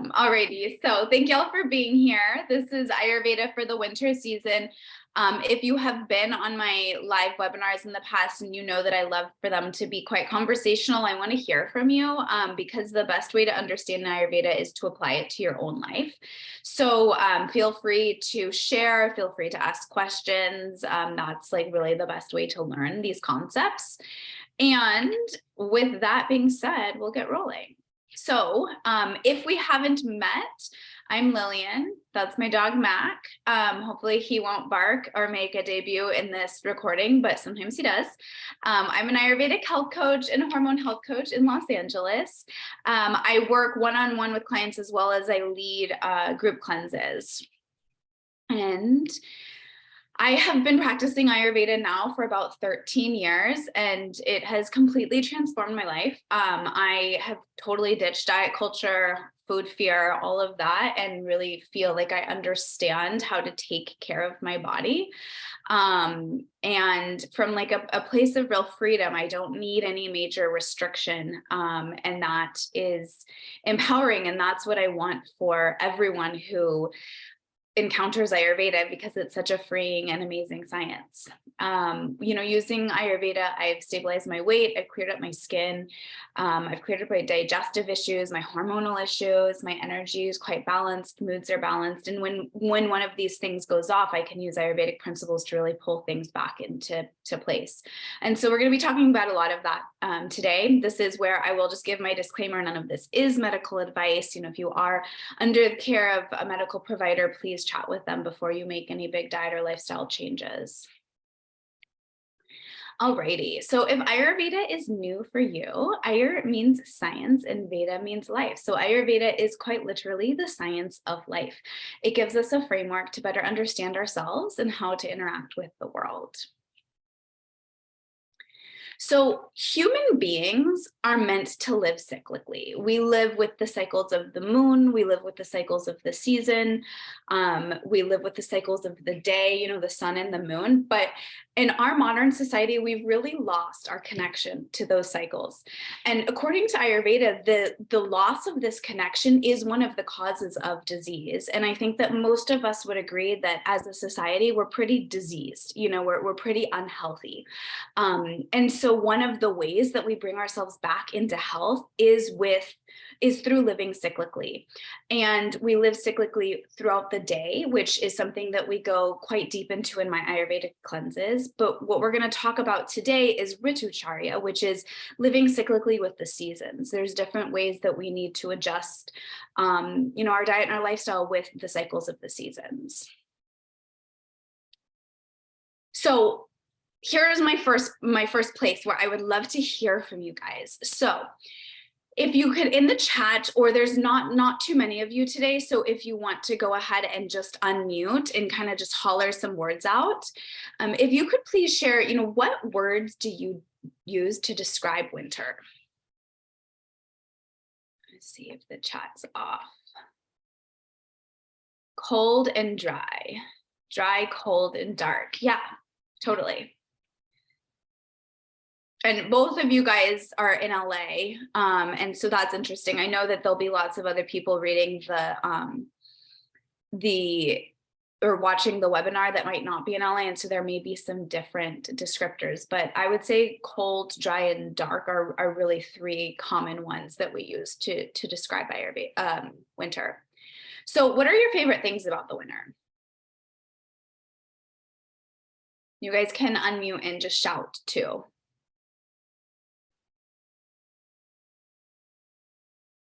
Awesome. Alrighty. So thank y'all for being here. This is Ayurveda for the winter season. If you have been on my live webinars in the past and you know that I love for them to be quite conversational, I want to hear from you because the best way to understand Ayurveda is to apply it to your own life. So feel free to share, feel free to ask questions. That's like really the best way to learn these concepts. And with that being said, we'll get rolling. So if we haven't met, I'm Lillian. That's my dog, Mac. Hopefully he won't bark or make a debut in this recording, but sometimes he does. I'm an Ayurvedic health coach and a hormone health coach in Los Angeles. I work one-on-one with clients as well as I lead group cleanses. And I have been practicing Ayurveda now for about 13 years, and it has completely transformed my life. I have totally ditched diet culture, food fear, all of that, and really feel like I understand how to take care of my body. And from like a place of real freedom, I don't need any major restriction. And that is empowering. And that's what I want for everyone who encounters Ayurveda, because it's such a freeing and amazing science. Using Ayurveda, I've stabilized my weight, I've cleared up my skin, I've cleared up my digestive issues, my hormonal issues, my energy is quite balanced, moods are balanced. And when one of these things goes off, I can use Ayurvedic principles to really pull things back into place. And so we're going to be talking about a lot of that today. This is where I will just give my disclaimer. None of this is medical advice. If you are under the care of a medical provider, please chat with them before you make any big diet or lifestyle changes. Alrighty, so if Ayurveda is new for you, Ayur means science and Veda means life. So Ayurveda is quite literally the science of life. It gives us a framework to better understand ourselves and how to interact with the world. So human beings are meant to live cyclically. We live with the cycles of the moon. We live with the cycles of the season. We live with the cycles of the day, the sun and the moon. But in our modern society, we've really lost our connection to those cycles. And according to Ayurveda, the loss of this connection is one of the causes of disease. And I think that most of us would agree that as a society, we're pretty diseased, we're pretty unhealthy. And so one of the ways that we bring ourselves back into health is through living cyclically. And we live cyclically throughout the day, which is something that we go quite deep into in my Ayurvedic cleanses. But what we're going to talk about today is Ritucharya, which is living cyclically with the seasons. There's different ways that we need to adjust, our diet and our lifestyle with the cycles of the seasons. So here's my first place where I would love to hear from you guys. So if you could in the chat, or there's not too many of you today, so if you want to go ahead and just unmute and kind of just holler some words out, if you could please share, what words do you use to describe winter? Let's see if the chat's off. Cold and dry. Dry, cold, and dark. Yeah, totally. And both of you guys are in LA, and so that's interesting. I know that there'll be lots of other people reading or watching the webinar that might not be in LA, and so there may be some different descriptors. But I would say cold, dry, and dark are really three common ones that we use to describe winter. So, what are your favorite things about the winter? You guys can unmute and just shout too.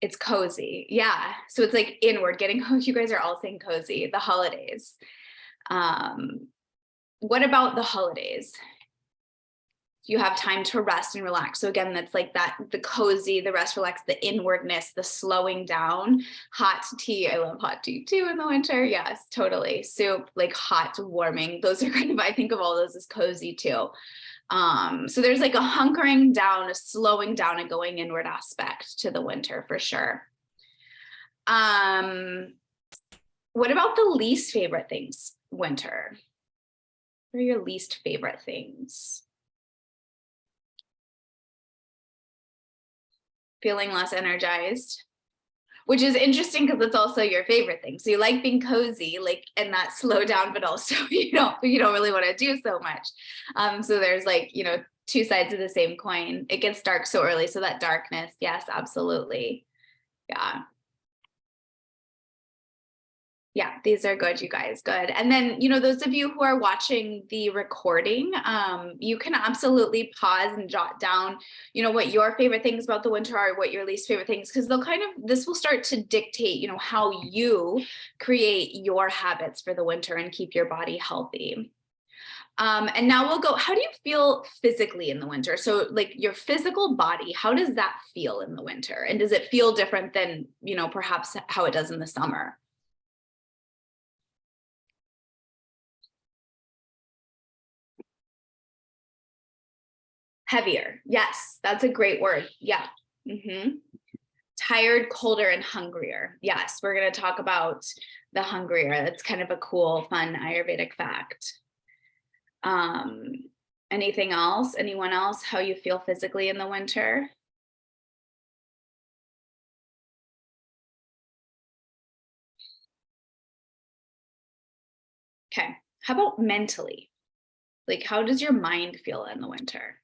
It's cozy. Yeah. So it's like inward, you guys are all saying cozy, the holidays. What about the holidays? You have time to rest and relax. So again, that's like the cozy, the rest, relax, the inwardness, the slowing down. Hot tea. I love hot tea too in the winter. Yes, totally. Soup, like hot, warming. Those are kind of, I think of all those as cozy too. So there's like a hunkering down, a slowing down, a going inward aspect to the winter for sure. What about the least favorite things winter? What are your least favorite things? Feeling less energized? which is interesting because it's also your favorite thing. So you like being cozy, like, and that slow down, but also you don't really want to do so much. So there's like, two sides of the same coin. It gets dark so early. So that darkness, yes, absolutely. Yeah. Yeah, these are good, you guys. Good. And then, those of you who are watching the recording, you can absolutely pause and jot down, what your favorite things about the winter are, what your least favorite things, because this will start to dictate, how you create your habits for the winter and keep your body healthy. And now we'll go, how do you feel physically in the winter? So like your physical body, how does that feel in the winter? And does it feel different than, perhaps how it does in the summer? Heavier. Yes, that's a great word. Yeah. Tired, colder, and hungrier. Yes, we're going to talk about the hungrier. That's kind of a cool, fun Ayurvedic fact. Anything else? Anyone else? How you feel physically in the winter? Okay. How about mentally? Like, how does your mind feel in the winter?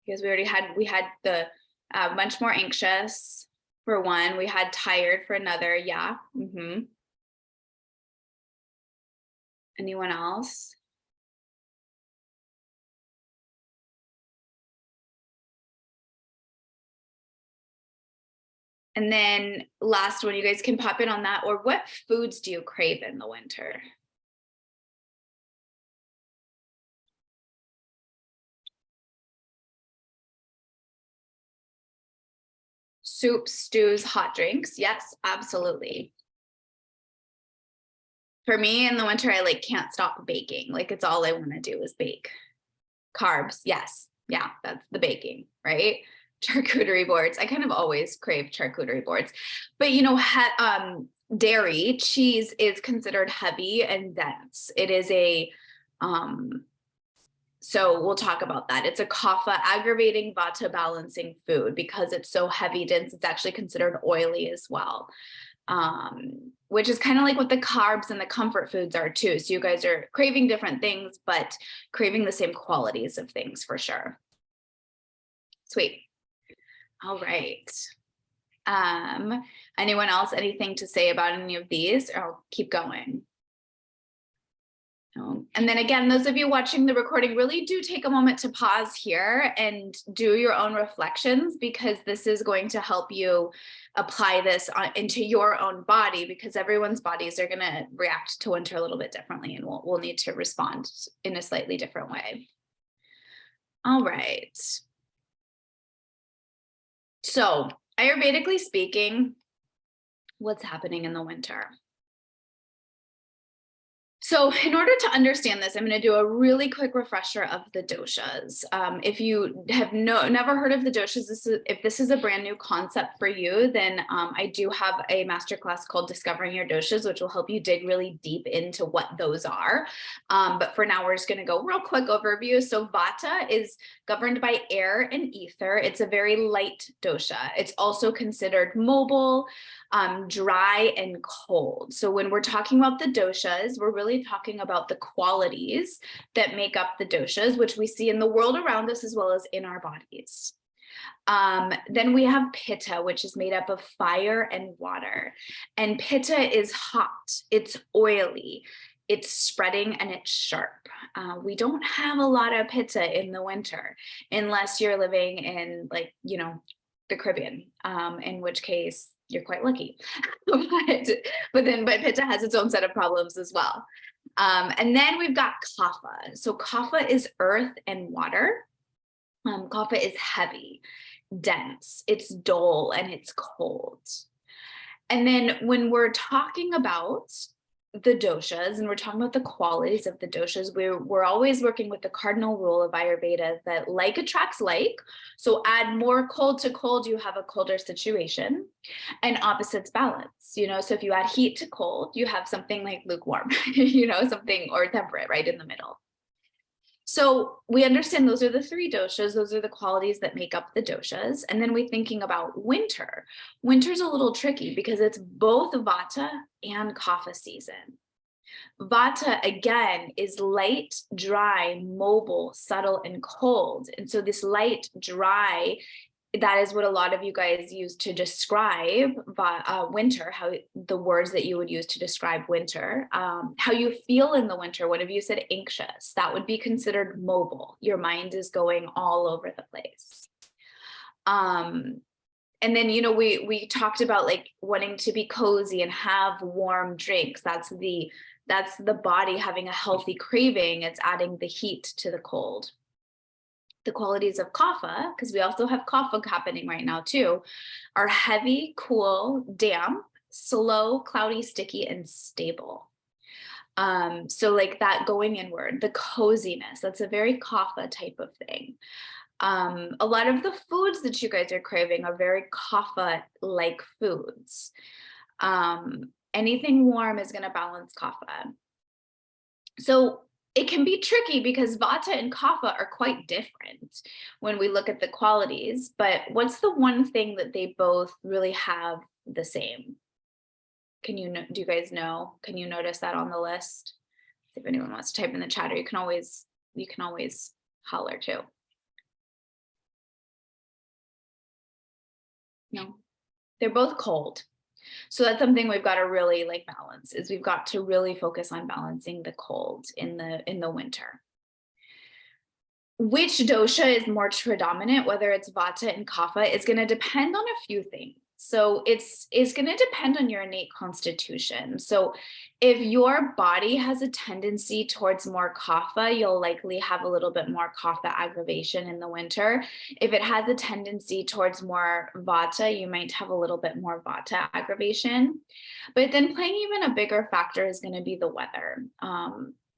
Because we had the much more anxious for one. We had tired for another. Yeah. Anyone else? And then last one, you guys can pop in on that. Or what foods do you crave in the winter? Soups, stews, hot drinks. Yes, absolutely. For me in the winter, I like can't stop baking. Like it's all I want to do is bake. Carbs. Yes. Yeah, that's the baking, right? Charcuterie boards. I kind of always crave charcuterie boards, but dairy, cheese is considered heavy and dense. It is so we'll talk about that. It's a kapha aggravating vata balancing food because it's so heavy dense. It's actually considered oily as well, which is kind of like what the carbs and the comfort foods are too. So you guys are craving different things, but craving the same qualities of things for sure. Sweet. All right. Anyone else, anything to say about any of these? Or I'll keep going. And then again, those of you watching the recording, really do take a moment to pause here and do your own reflections, because this is going to help you apply this into your own body, because everyone's bodies are going to react to winter a little bit differently, and we'll need to respond in a slightly different way. All right. So Ayurvedically speaking, what's happening in the winter? So in order to understand this, I'm going to do a really quick refresher of the doshas. If you have never heard of the doshas, if this is a brand new concept for you, then I do have a masterclass called Discovering Your Doshas, which will help you dig really deep into what those are. But for now, we're just going to go real quick overview. So vata is governed by air and ether. It's a very light dosha. It's also considered mobile, dry, and cold. So when we're talking about the doshas, we're really talking about the qualities that make up the doshas, which we see in the world around us as well as in our bodies. Then we have pitta, which is made up of fire and water. And pitta is hot, it's oily, it's spreading, and it's sharp. We don't have a lot of pitta in the winter, unless you're living in the Caribbean, in which case you're quite lucky. but pitta has its own set of problems as well. And then we've got kapha. So kapha is earth and water. Kapha is heavy, dense, it's dull, and it's cold. And then when we're talking about the doshas and we're talking about the qualities of the doshas, we're always working with the cardinal rule of Ayurveda that like attracts like. So add more cold to cold, you have a colder situation, and opposites balance. So if you add heat to cold, you have something like lukewarm, something, or temperate right in the middle. So we understand those are the three doshas. Those are the qualities that make up the doshas. And then we're thinking about winter. Winter's a little tricky because it's both Vata and Kapha season. Vata, again, is light, dry, mobile, subtle, and cold. And so this light, dry, that is what a lot of you guys use to describe winter, how the words that you would use to describe winter, how you feel in the winter. One of you said anxious. That would be considered mobile. Your mind is going all over the place. And then, we talked about like wanting to be cozy and have warm drinks. That's the body having a healthy craving. It's adding the heat to the cold. The qualities of kapha, because we also have kapha happening right now too, are heavy, cool, damp, slow, cloudy, sticky, and stable. So like that going inward, the coziness, that's a very kapha type of thing. A lot of the foods that you guys are craving are very kapha-like foods. Anything warm is going to balance kapha. So it can be tricky because Vata and Kapha are quite different when we look at the qualities, but what's the one thing that they both really have the same? Do you guys know? Can you notice that on the list? If anyone wants to type in the chat, or you can always holler too. No, they're both cold. So that's something we've got to really balance, is we've got to really focus on balancing the cold in the winter. Which dosha is more predominant, whether it's Vata and Kapha, is going to depend on a few things. So it's going to depend on your innate constitution. So if your body has a tendency towards more kapha, you'll likely have a little bit more kapha aggravation in the winter. If it has a tendency towards more vata, you might have a little bit more vata aggravation. But then playing even a bigger factor is going to be the weather.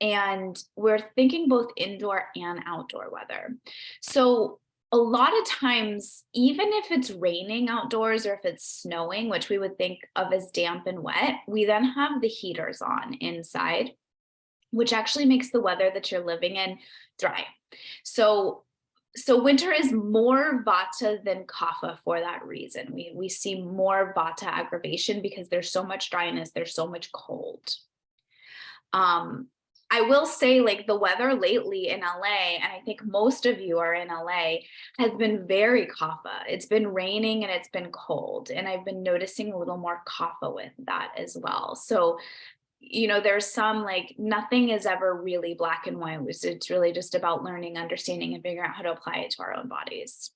And we're thinking both indoor and outdoor weather. So a lot of times, even if it's raining outdoors or if it's snowing, which we would think of as damp and wet, we then have the heaters on inside, which actually makes the weather that you're living in dry. So winter is more vata than kapha for that reason. We see more vata aggravation because there's so much dryness, there's so much cold. I will say, the weather lately in LA, and I think most of you are in LA, has been very kapha. It's been raining and it's been cold, and I've been noticing a little more kapha with that as well. So, there's some nothing is ever really black and white. It's really just about learning, understanding, and figuring out how to apply it to our own bodies.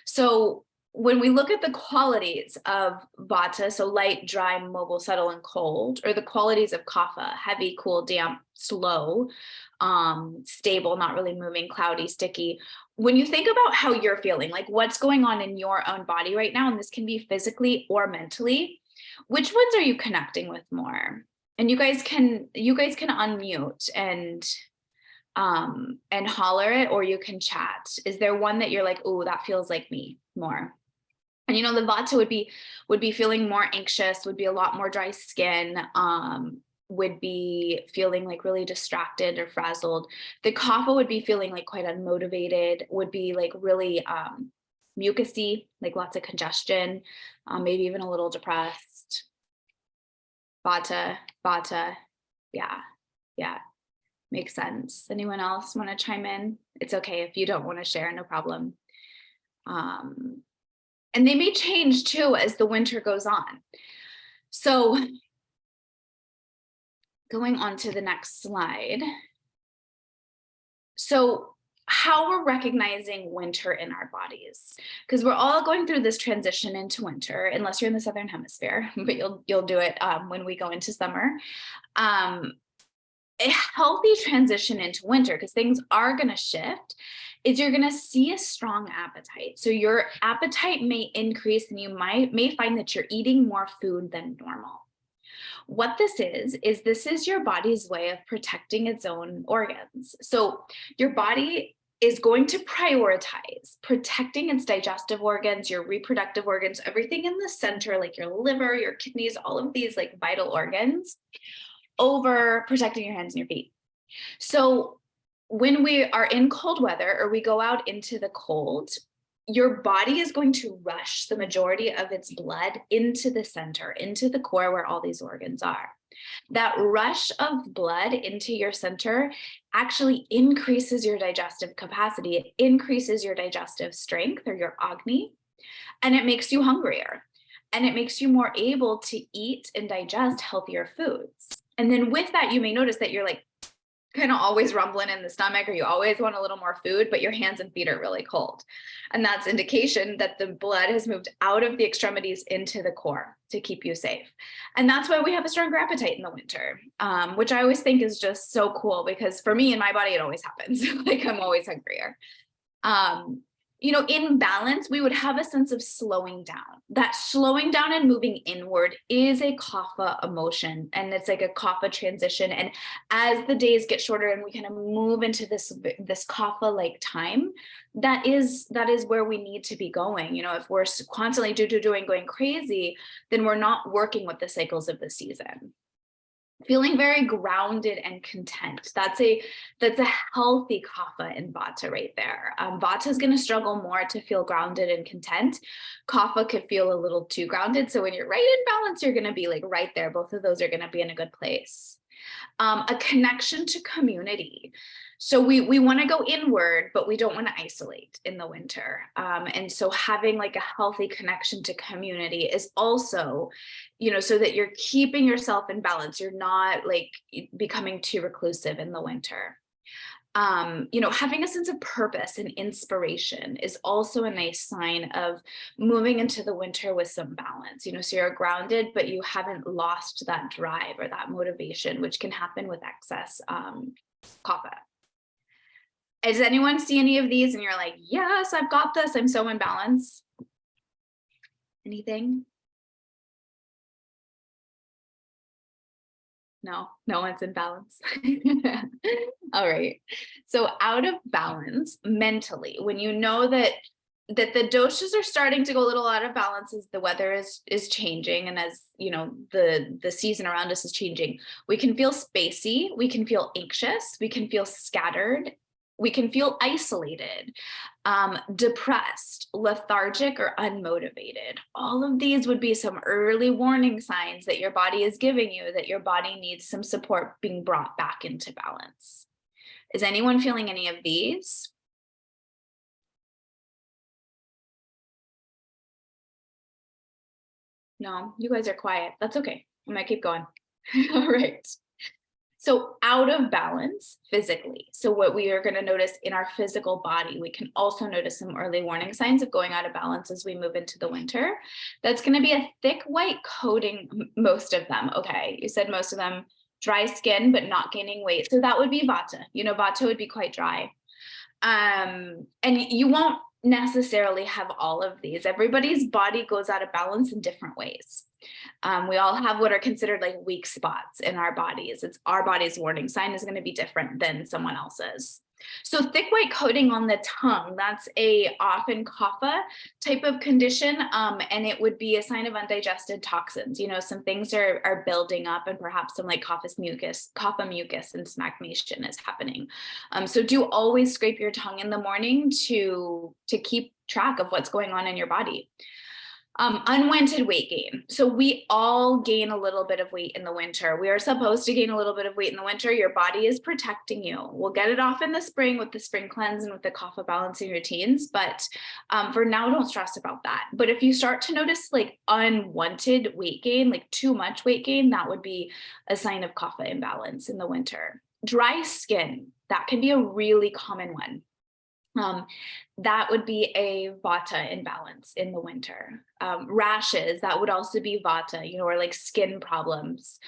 So when we look at the qualities of vata, so light, dry, mobile, subtle, and cold, or the qualities of kapha, heavy, cool, damp, slow, stable, not really moving, cloudy, sticky. When you think about how you're feeling, what's going on in your own body right now, and this can be physically or mentally, which ones are you connecting with more? And you guys can unmute and holler it, or you can chat. Is there one that you're like, oh, that feels like me more? And the vata would be feeling more anxious, would be a lot more dry skin, would be feeling really distracted or frazzled. The kapha would be feeling quite unmotivated, would be really mucusy, lots of congestion, maybe even a little depressed. Vata, yeah, makes sense. Anyone else want to chime in? It's okay if you don't want to share, no problem. And they may change too as the winter goes on. So going on to the next slide. So how we're recognizing winter in our bodies, because we're all going through this transition into winter, unless you're in the Southern Hemisphere, but you'll do it when we go into summer. A healthy transition into winter, because things are going to shift, is you're going to see a strong appetite. So your appetite may increase, and you may find that you're eating more food than normal. What this is your body's way of protecting its own organs. So your body is going to prioritize protecting its digestive organs, your reproductive organs, everything in the center, like your liver, your kidneys, all of these vital organs, over protecting your hands and your feet. So when we are in cold weather or we go out into the cold, your body is going to rush the majority of its blood into the center, into the core where all these organs are. That rush of blood into your center actually increases your digestive capacity. It increases your digestive strength, or your agni, and it makes you hungrier. And it makes you more able to eat and digest healthier foods. And then with that, you may notice that you're like kind of always rumbling in the stomach, or you always want a little more food, but your hands and feet are really cold. And that's indication that the blood has moved out of the extremities into the core to keep you safe. And that's why we have a stronger appetite in the winter, which I always think is just so cool, because for me in my body, it always happens. Like I'm always hungrier. In balance, we would have a sense of slowing down. That slowing down and moving inward is a kapha emotion, and it's like a kapha transition. And as the days get shorter and we kind of move into this kapha like time, that is where we need to be going. If we're constantly going crazy, then we're not working with the cycles of the season. Feeling very grounded and content. That's a healthy kapha in vata right there. Vata is going to struggle more to feel grounded and content. Kapha could feel a little too grounded. So when you're right in balance, you're going to be like right there. Both of those are going to be in a good place. A connection to community. So we want to go inward, but we don't want to isolate in the winter. And so having like a healthy connection to community is also, so that you're keeping yourself in balance. You're not like becoming too reclusive in the winter. Having a sense of purpose and inspiration is also a nice sign of moving into the winter with some balance, so you're grounded, but you haven't lost that drive or that motivation, which can happen with excess kapha. Does anyone see any of these and you're like, yes, I've got this, I'm so in balance? Anything? No one's in balance. All right. So out of balance mentally, when you know that the doshas are starting to go a little out of balance as the weather is changing, and as the season around us is changing, we can feel spacey, we can feel anxious, we can feel scattered, we can feel isolated, depressed, lethargic, or unmotivated. All of these would be some early warning signs that your body is giving you that your body needs some support being brought back into balance. Is anyone feeling any of these? No, you guys are quiet. That's okay. I might keep going. All right. So out of balance physically. So what we are going to notice in our physical body, we can also notice some early warning signs of going out of balance as we move into the winter. That's going to be a thick white coating, most of them. Okay, you said most of them. Dry skin, but not gaining weight. So that would be vata. Vata would be quite dry. And you won't necessarily have all of these. Everybody's body goes out of balance in different ways. We all have what are considered like weak spots in our bodies. It's our body's warning sign is going to be different than someone else's. So thick white coating on the tongue, that's a often kapha type of condition. And it would be a sign of undigested toxins. Some things are building up, and perhaps some like kapha mucus and smagmation is happening. So do always scrape your tongue in the morning to keep track of what's going on in your body. Unwanted weight gain. So we all gain a little bit of weight in the winter. We are supposed to gain a little bit of weight in the winter. Your body is protecting you. We'll get it off in the spring with the spring cleanse and with the kapha balancing routines. But for now, don't stress about that. But if you start to notice like unwanted weight gain, like too much weight gain, that would be a sign of kapha imbalance in the winter. Dry skin, that can be a really common one. That would be a vata imbalance in the winter. Rashes, that would also be vata, or like skin problems.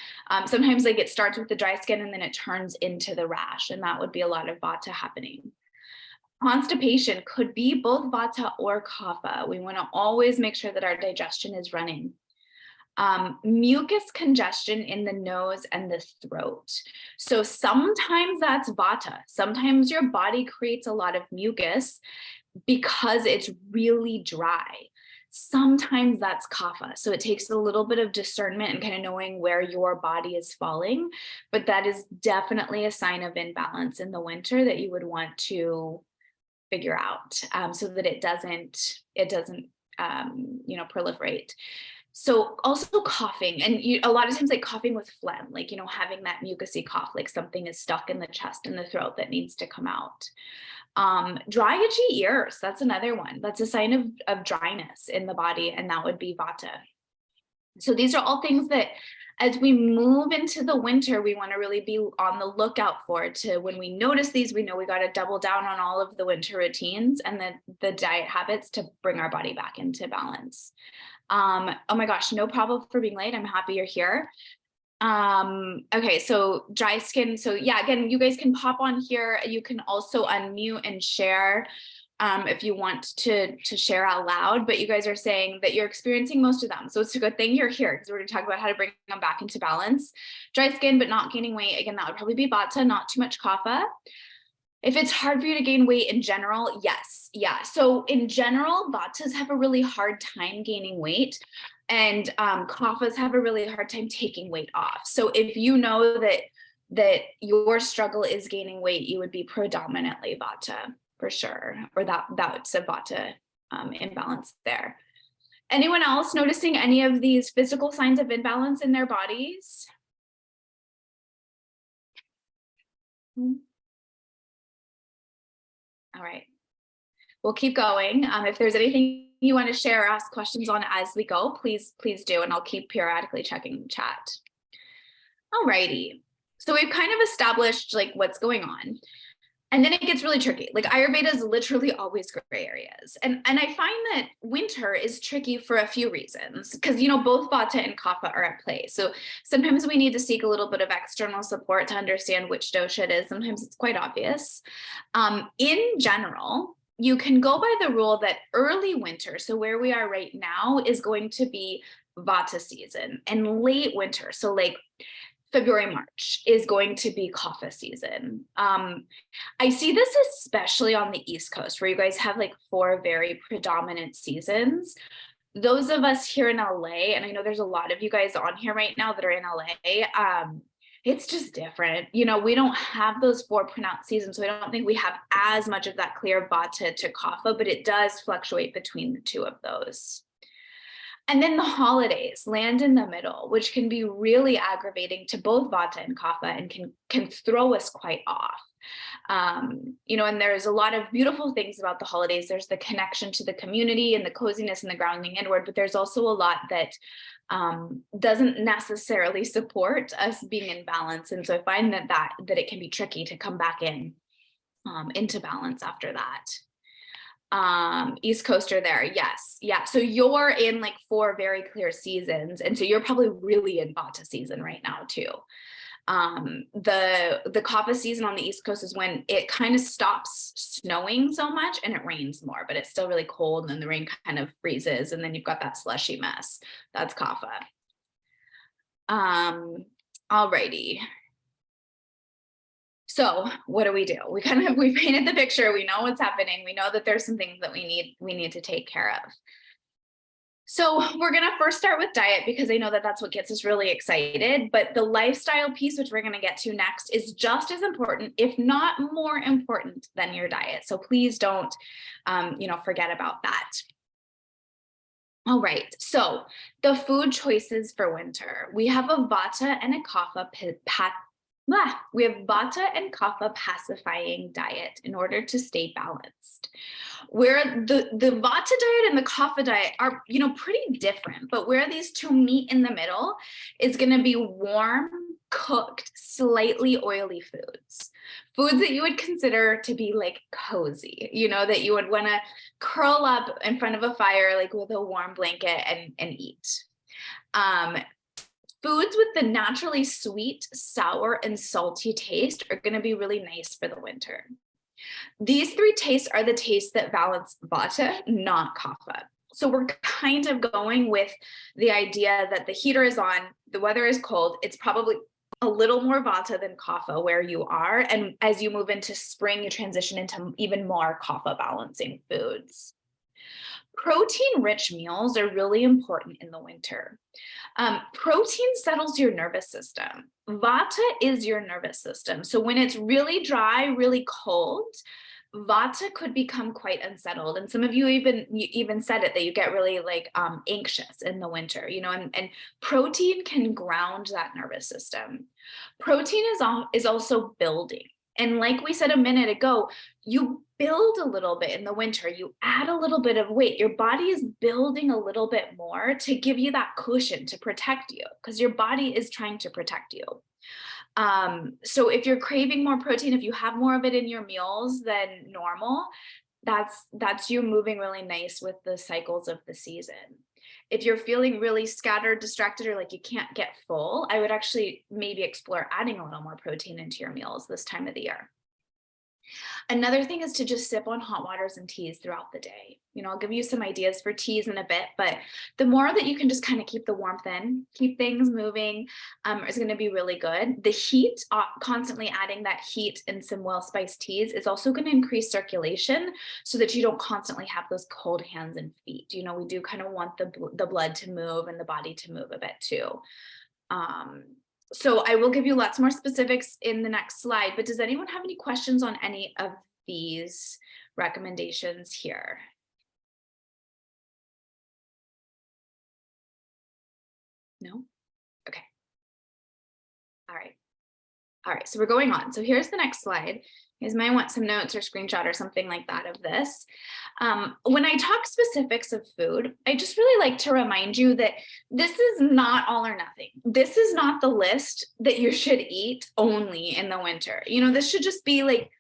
Sometimes like it starts with the dry skin and then it turns into the rash, and that would be a lot of vata happening. Constipation could be both vata or kapha. We want to always make sure that our digestion is running. Mucus congestion in the nose and the throat. So sometimes that's vata. Sometimes your body creates a lot of mucus because it's really dry. Sometimes that's kapha. So it takes a little bit of discernment and kind of knowing where your body is falling, but that is definitely a sign of imbalance in the winter that you would want to figure out, so that it doesn't proliferate. So also coughing, and a lot of times like coughing with phlegm, like, having that mucousy cough, like something is stuck in the chest and the throat that needs to come out. Dry itchy ears, that's another one. That's a sign of dryness in the body, and that would be vata. So these are all things that as we move into the winter, we want to really be on the lookout for. To when we notice these, we know we got to double down on all of the winter routines and the diet habits to bring our body back into balance. Oh my gosh, no problem for being late. I'm happy you're here. Okay, so dry skin. So yeah, again, you guys can pop on here. You can also unmute and share if you want to share out loud, but you guys are saying that you're experiencing most of them. So it's a good thing you're here, because we're going to talk about how to bring them back into balance. Dry skin, but not gaining weight. Again, that would probably be vata, not too much kapha. If it's hard for you to gain weight in general, yes. Yeah. So in general, vatas have a really hard time gaining weight, and kaphas have a really hard time taking weight off. So if you know that your struggle is gaining weight, you would be predominantly vata for sure, or that's a vata imbalance there. Anyone else noticing any of these physical signs of imbalance in their bodies? All right, we'll keep going. If there's anything you want to share or ask questions on as we go, please do, and I'll keep periodically checking the chat. All righty, so we've kind of established like what's going on. And then it gets really tricky. Like Ayurveda is literally always gray areas. And I find that winter is tricky for a few reasons, because, both vata and kapha are at play. So sometimes we need to seek a little bit of external support to understand which dosha it is. Sometimes it's quite obvious. In general, you can go by the rule that early winter, so where we are right now, is going to be vata season, and late winter, so like February, March, is going to be kapha season. I see this especially on the East Coast, where you guys have like 4 very predominant seasons. Those of us here in LA, and I know there's a lot of you guys on here right now that are in LA, it's just different. We don't have those 4 pronounced seasons, so I don't think we have as much of that clear vata to kapha, but it does fluctuate between the 2 of those. And then the holidays land in the middle, which can be really aggravating to both vata and kapha, and can throw us quite off. And there's a lot of beautiful things about the holidays. There's the connection to the community and the coziness and the grounding inward, but there's also a lot that doesn't necessarily support us being in balance. And so I find that it can be tricky to come back into balance after that. East Coaster there, yes. Yeah, so you're in like 4 very clear seasons, and so you're probably really in vata season right now too. The kapha season on the East Coast is when it kind of stops snowing so much and it rains more, but it's still really cold, and then the rain kind of freezes, and then you've got that slushy mess. That's kapha. Alrighty. So what do? We painted the picture. We know what's happening. We know that there's some things that we need to take care of. So we're going to first start with diet, because I know that that's what gets us really excited. But the lifestyle piece, which we're going to get to next, is just as important, if not more important, than your diet. So please don't, forget about that. All right. So the food choices for winter, we have a vata and a kapha we have vata and kapha pacifying diet in order to stay balanced. Where the vata diet and the kapha diet are, pretty different, but where these 2 meet in the middle is going to be warm, cooked, slightly oily foods. Foods that you would consider to be like cozy, that you would want to curl up in front of a fire, like with a warm blanket and eat. Foods with the naturally sweet, sour, and salty taste are going to be really nice for the winter. These 3 tastes are the tastes that balance vata, not kapha. So we're kind of going with the idea that the heater is on, the weather is cold, it's probably a little more vata than kapha where you are. And as you move into spring, you transition into even more kapha balancing foods. Protein-rich meals are really important in the winter. Protein settles your nervous system. Vata is your nervous system. So when it's really dry, really cold, Vata could become quite unsettled. And some of you even said it, that you get really like anxious in the winter, and protein can ground that nervous system. Protein is also building. And like we said a minute ago, you build a little bit in the winter, you add a little bit of weight, your body is building a little bit more to give you that cushion to protect you, because your body is trying to protect you. So if you're craving more protein, if you have more of it in your meals than normal, that's you moving really nice with the cycles of the season. If you're feeling really scattered, distracted, or like you can't get full, I would actually maybe explore adding a little more protein into your meals this time of the year. Another thing is to just sip on hot waters and teas throughout the day. I'll give you some ideas for teas in a bit, but the more that you can just kind of keep the warmth in, keep things moving, is going to be really good. The heat, constantly adding that heat in some well-spiced teas is also going to increase circulation so that you don't constantly have those cold hands and feet. We do kind of want the blood to move and the body to move a bit too. So I will give you lots more specifics in the next slide, but does anyone have any questions on any of these recommendations here? No? Okay. All right. All right, so we're going on. So here's the next slide. You guys might want some notes or screenshot or something like that of this. When I talk specifics of food, I just really like to remind you that this is not all or nothing. This is not the list that you should eat only in the winter. This should just be like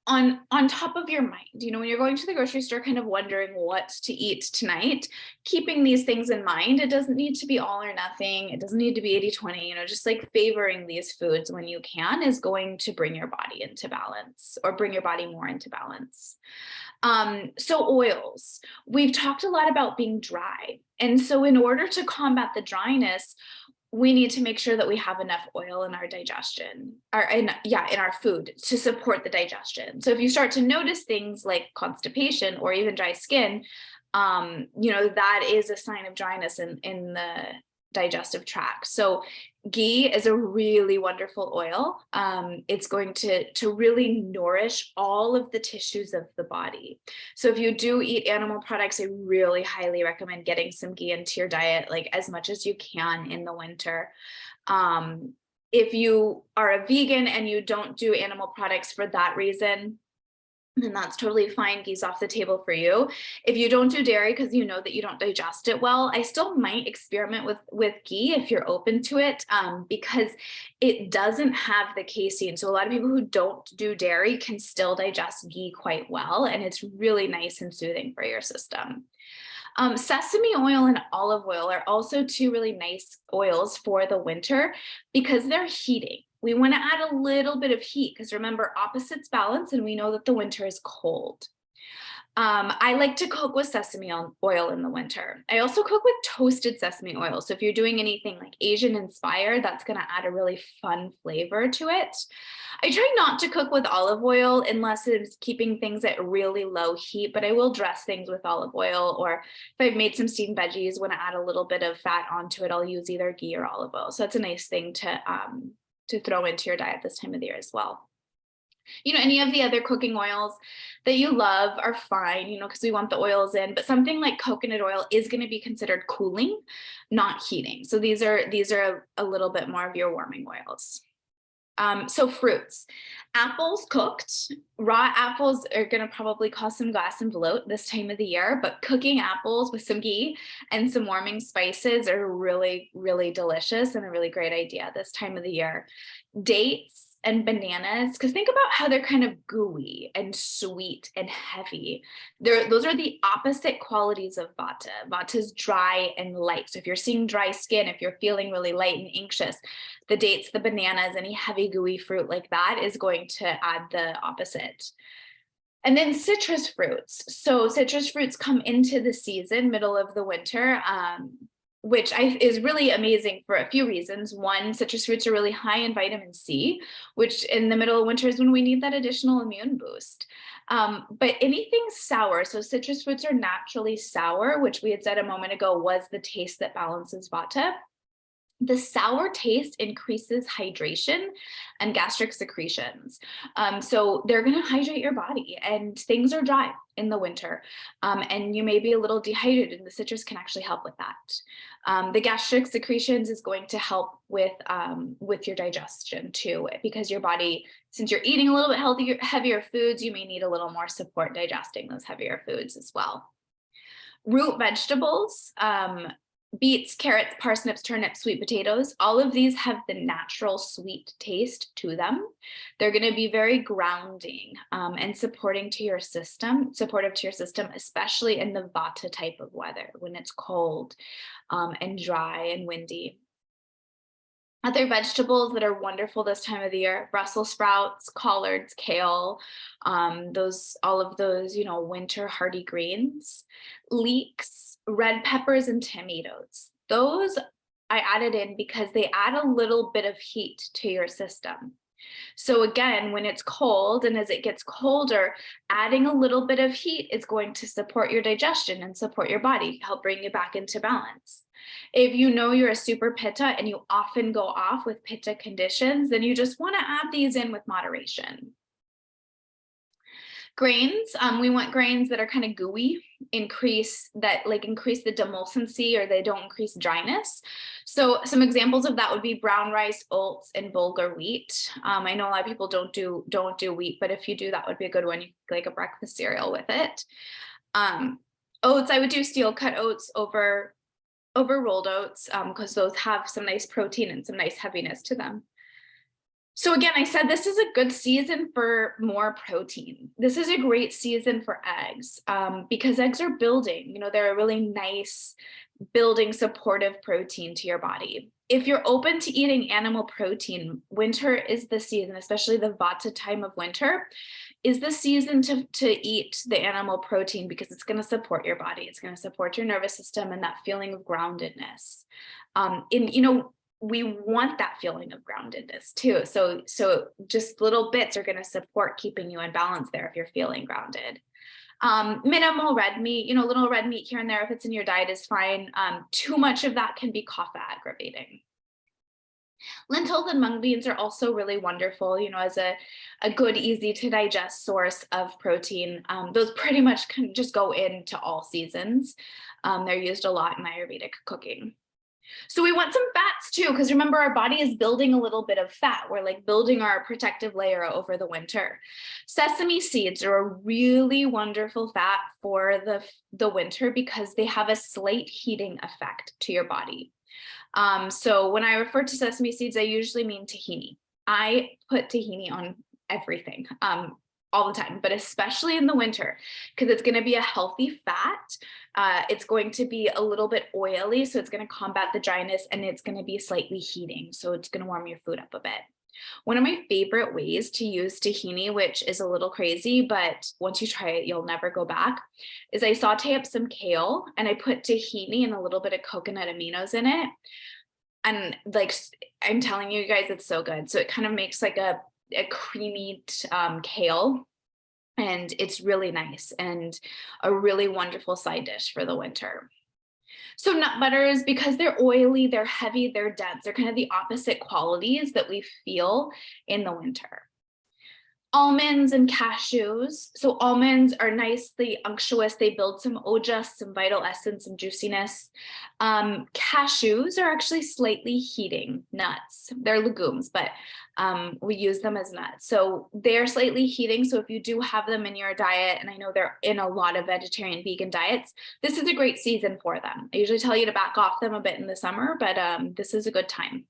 on top of your mind, when you're going to the grocery store kind of wondering what to eat tonight, keeping these things in mind. It doesn't need to be all or nothing. It doesn't need to be 80-20, just like favoring these foods when you can is going to bring your body into balance, or bring your body more into balance. So oils, we've talked a lot about being dry. And so in order to combat the dryness, we need to make sure that we have enough oil in our digestion, in our food to support the digestion. So if you start to notice things like constipation or even dry skin, that is a sign of dryness in the digestive tract. So ghee is a really wonderful oil. It's going to really nourish all of the tissues of the body. So if you do eat animal products, I really highly recommend getting some ghee into your diet, like as much as you can in the winter. If you are a vegan and you don't do animal products for that reason, then that's totally fine. Ghee's off the table for you. If you don't do dairy because you know that you don't digest it well, I still might experiment with ghee if you're open to it, because it doesn't have the casein. So a lot of people who don't do dairy can still digest ghee quite well, and it's really nice and soothing for your system. Sesame oil and olive oil are also two really nice oils for the winter because they're heating. We want to add a little bit of heat because remember, opposites balance, and we know that the winter is cold. I like to cook with sesame oil in the winter. I also cook with toasted sesame oil. So if you're doing anything like Asian inspired, that's going to add a really fun flavor to it. I try not to cook with olive oil unless it's keeping things at really low heat, but I will dress things with olive oil, or if I've made some steamed veggies, when I add a little bit of fat onto it, I'll use either ghee or olive oil. So that's a nice thing to throw into your diet this time of the year as well. Any of the other cooking oils that you love are fine, because we want the oils in, but something like coconut oil is going to be considered cooling, not heating. So these are a little bit more of your warming oils. So fruits, apples cooked, raw apples are going to probably cause some gas and bloat this time of the year, but cooking apples with some ghee and some warming spices are really, really delicious and a really great idea this time of the year. Dates and bananas, because think about how they're kind of gooey and sweet and heavy. Those are the opposite qualities of Vata. Vata is dry and light. So if you're seeing dry skin, if you're feeling really light and anxious, the dates, the bananas, any heavy gooey fruit like that is going to add the opposite. And then citrus fruits. So citrus fruits come into the season, middle of the winter. is really amazing for a few reasons. One, citrus fruits are really high in vitamin C, which in the middle of winter is when we need that additional immune boost. But anything sour, so citrus fruits are naturally sour, which we had said a moment ago was the taste that balances vata. The sour taste increases hydration and gastric secretions. So they're going to hydrate your body, and things are dry in the winter. And you may be a little dehydrated, and the citrus can actually help with that. The gastric secretions is going to help with your digestion too, because your body, since you're eating a little bit heavier foods, you may need a little more support digesting those heavier foods as well. Root vegetables, beets, carrots, parsnips, turnips, sweet potatoes, all of these have the natural sweet taste to them. They're going to be very grounding and supportive to your system, especially in the vata type of weather when it's cold and dry and windy. Other vegetables that are wonderful this time of the year: Brussels sprouts, collards, kale, all of those, winter hardy greens, leeks, red peppers, and tomatoes. Those I added in because they add a little bit of heat to your system. So again, when it's cold and as it gets colder, adding a little bit of heat is going to support your digestion and support your body, help bring you back into balance. If you know you're a super pitta and you often go off with pitta conditions, then you just want to add these in with moderation. Grains, we want grains that are kind of gooey, increase the demulcency, or they don't increase dryness. So some examples of that would be brown rice, oats, and bulgur wheat. I know a lot of people don't do wheat, but if you do, that would be a good one. You could like a breakfast cereal with it. Oats, I would do steel cut oats over rolled oats because those have some nice protein and some nice heaviness to them. So again, I said this is a good season for more protein. This is a great season for eggs because eggs are building. They're a really nice building supportive protein to your body. If you're open to eating animal protein, winter is the season, especially the vata time of winter, is the season to eat the animal protein because it's going to support your body. It's going to support your nervous system and that feeling of groundedness. We want that feeling of groundedness too. So just little bits are going to support keeping you in balance there if you're feeling grounded. Minimal red meat, little red meat here and there if it's in your diet is fine. Too much of that can be kapha aggravating. Lentils and mung beans are also really wonderful, as a good, easy to digest source of protein. Those pretty much can just go into all seasons. They're used a lot in Ayurvedic cooking. So we want some fats too, because remember, our body is building a little bit of fat. We're like building our protective layer over the winter. Sesame seeds are a really wonderful fat for the winter because they have a slight heating effect to your body. So when I refer to sesame seeds, I usually mean tahini. I put tahini on everything all the time, but especially in the winter, because it's going to be a healthy fat. It's going to be a little bit oily, so it's going to combat the dryness, and it's going to be slightly heating, so it's going to warm your food up a bit. One of my favorite ways to use tahini, which is a little crazy, but once you try it, you'll never go back, is I saute up some kale and I put tahini and a little bit of coconut aminos in it. And I'm telling you guys, it's so good. So it kind of makes like a creamy kale, and it's really nice and a really wonderful side dish for the winter. So nut butters, because they're oily, they're heavy, they're dense, they're kind of the opposite qualities that we feel in the winter. Almonds and cashews. So almonds are nicely unctuous. They build some ojas, some vital essence, some juiciness. Cashews are actually slightly heating nuts. They're legumes, but we use them as nuts. So they're slightly heating. So if you do have them in your diet, and I know they're in a lot of vegetarian, vegan diets, this is a great season for them. I usually tell you to back off them a bit in the summer, but this is a good time.